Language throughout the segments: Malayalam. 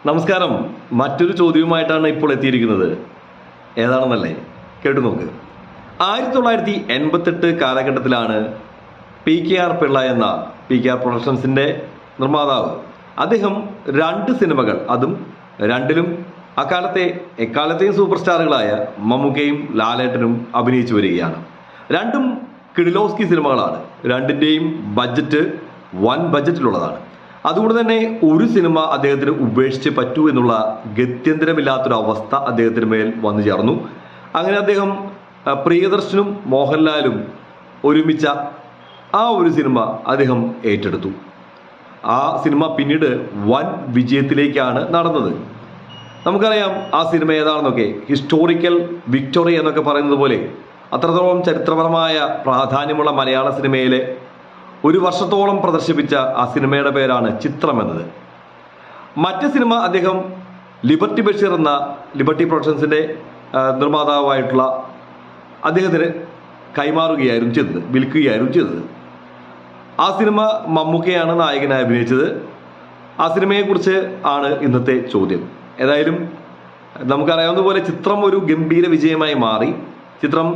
നമസ്കാരം. മറ്റൊരു ചോദ്യവുമായിട്ടാണ് ഇപ്പോൾ എത്തിയിരിക്കുന്നത്. ഏതാണെന്നല്ലേ, കേട്ടു നോക്ക്. 1988 കാലഘട്ടത്തിലാണ് PKR പിള്ള എന്ന PKR പ്രൊഡക്ഷൻസിൻ്റെ നിർമ്മാതാവ്. അദ്ദേഹം 2 സിനിമകൾ, അതും രണ്ടിലും എക്കാലത്തെയും സൂപ്പർ സ്റ്റാറുകളായ മമ്മൂക്കയും ലാലേട്ടനും അഭിനയിച്ചു വരികയാണ്. രണ്ടും കിഡിലോസ്കി സിനിമകളാണ്. രണ്ടിൻ്റെയും ബഡ്ജറ്റ് വൻ ബഡ്ജറ്റിലുള്ളതാണ്. അതുകൊണ്ട് തന്നെ ഒരു സിനിമ അദ്ദേഹത്തിന് ഉപേക്ഷിച്ച് പറ്റൂ എന്നുള്ള ഗത്യന്തരമില്ലാത്തൊരു അവസ്ഥ അദ്ദേഹത്തിന് മേൽ വന്നു ചേർന്നു. അങ്ങനെ അദ്ദേഹം പ്രിയദർശനും മോഹൻലാലും ഒരുമിച്ച ആ ഒരു സിനിമ അദ്ദേഹം ഏറ്റെടുത്തു. ആ സിനിമ പിന്നീട് വൻ വിജയത്തിലേക്കാണ് നടന്നത്. നമുക്കറിയാം ആ സിനിമ ഏതാണെന്നൊക്കെ. ഹിസ്റ്റോറിക്കൽ വിക്ടോറി എന്നൊക്കെ പറയുന്നത് പോലെ അത്രത്തോളം ചരിത്രപരമായ പ്രാധാന്യമുള്ള മലയാള സിനിമയിലെ 1 വർഷത്തോളം പ്രദർശിപ്പിച്ച ആ സിനിമയുടെ പേരാണ് ചിത്രം എന്നത്. മറ്റ് സിനിമ അദ്ദേഹം ലിബർട്ടി ബഷീർ എന്ന ലിബർട്ടി പ്രൊഡക്ഷൻസിൻ്റെ നിർമ്മാതാവായിട്ടുള്ള അദ്ദേഹത്തിന് കൈമാറുകയായിരുന്നു ചെയ്തത്, വിൽക്കുകയായിരുന്നു ചെയ്തത്. ആ സിനിമ മമ്മൂക്കയാണ് നായകനായി അഭിനയിച്ചത്. ആ സിനിമയെക്കുറിച്ച് ആണ് ഇന്നത്തെ ചോദ്യം. ഏതായാലും നമുക്കറിയാവുന്ന പോലെ ചിത്രം ഒരു ഗംഭീര വിജയമായി മാറി. ചിത്രം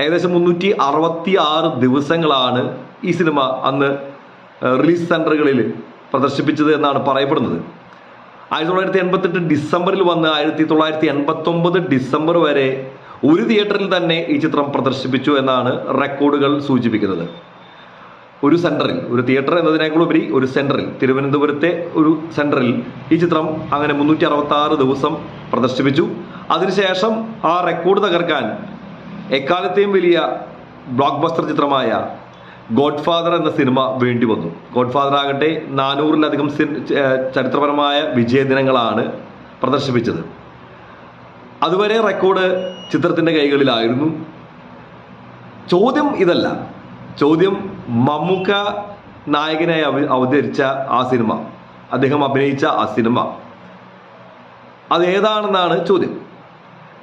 ഏകദേശം 366 ദിവസങ്ങളാണ് ഈ സിനിമ അന്ന് റിലീസ് സെൻറ്ററുകളിൽ പ്രദർശിപ്പിച്ചത് എന്നാണ് പറയപ്പെടുന്നത്. 1988 ഡിസംബറിൽ വന്ന് 1989 ഡിസംബർ വരെ ഒരു തിയേറ്ററിൽ തന്നെ ഈ ചിത്രം പ്രദർശിപ്പിച്ചു എന്നാണ് റെക്കോർഡുകൾ സൂചിപ്പിക്കുന്നത്. ഒരു സെൻറ്ററിൽ, ഒരു തിയേറ്റർ എന്നതിനേക്കാളുപരി ഒരു സെൻറ്ററിൽ, തിരുവനന്തപുരത്തെ ഒരു സെൻറ്ററിൽ ഈ ചിത്രം അങ്ങനെ 366 ദിവസം പ്രദർശിപ്പിച്ചു. അതിനുശേഷം ആ റെക്കോർഡ് തകർക്കാൻ എക്കാലത്തെയും വലിയ ബ്ലോക്ക് ബസ്റ്റർ ചിത്രമായ ഗോഡ് ഫാദർ എന്ന സിനിമ വേണ്ടി വന്നു. ഗോഡ് ഫാദർ ആകട്ടെ 400-ലധികം ചരിത്രപരമായ വിജയദിനങ്ങളാണ് പ്രദർശിപ്പിച്ചത്. അതുവരെ റെക്കോർഡ് ചിത്രത്തിൻ്റെ കൈകളിലായിരുന്നു. ചോദ്യം ഇതല്ല. ചോദ്യം മമ്മൂക്ക നായകനായി അവതരിച്ച ആ സിനിമ, അദ്ദേഹം അഭിനയിച്ച ആ സിനിമ അതേതാണെന്നാണ് ചോദ്യം.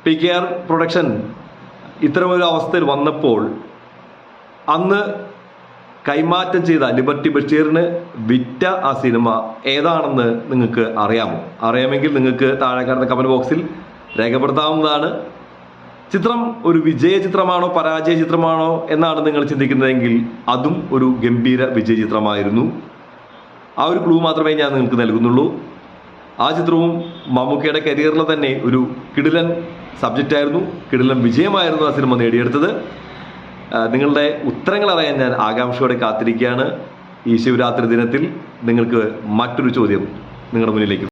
PKR പ്രൊഡക്ഷൻ ഇത്തരമൊരു അവസ്ഥയിൽ വന്നപ്പോൾ അന്ന് കൈമാറ്റം ചെയ്ത ലിബർട്ടി ബഷീറിന് വിറ്റ ആ സിനിമ ഏതാണെന്ന് നിങ്ങൾക്ക് അറിയാമോ? അറിയാമെങ്കിൽ നിങ്ങൾക്ക് താഴെ കാണുന്ന കമന്റ് ബോക്സിൽ രേഖപ്പെടുത്താവുന്നതാണ്. ചിത്രം ഒരു വിജയ ചിത്രമാണോ പരാജയ ചിത്രമാണോ എന്നാണ് നിങ്ങൾ ചിന്തിക്കുന്നതെങ്കിൽ അതും ഒരു ഗംഭീര വിജയ ചിത്രമായിരുന്നു. ആ ഒരു ക്ലൂ മാത്രമേ ഞാൻ നിങ്ങൾക്ക് നൽകുന്നുള്ളൂ. ആ ചിത്രവും മമ്മൂക്കയുടെ കരിയറിൽ തന്നെ ഒരു കിടിലൻ സബ്ജക്റ്റായിരുന്നു, കിടിലൻ വിജയമായിരുന്നു ആ സിനിമ നേടിയെടുത്തത്. നിങ്ങളുടെ ഉത്തരങ്ങൾ അറിയാൻ ഞാൻ ആകാംക്ഷയോടെ കാത്തിരിക്കുകയാണ്. ഈ ശിവരാത്രി ദിനത്തിൽ നിങ്ങൾക്ക് മറ്റൊരു ചോദ്യം നിങ്ങളുടെ മുന്നിലേക്ക്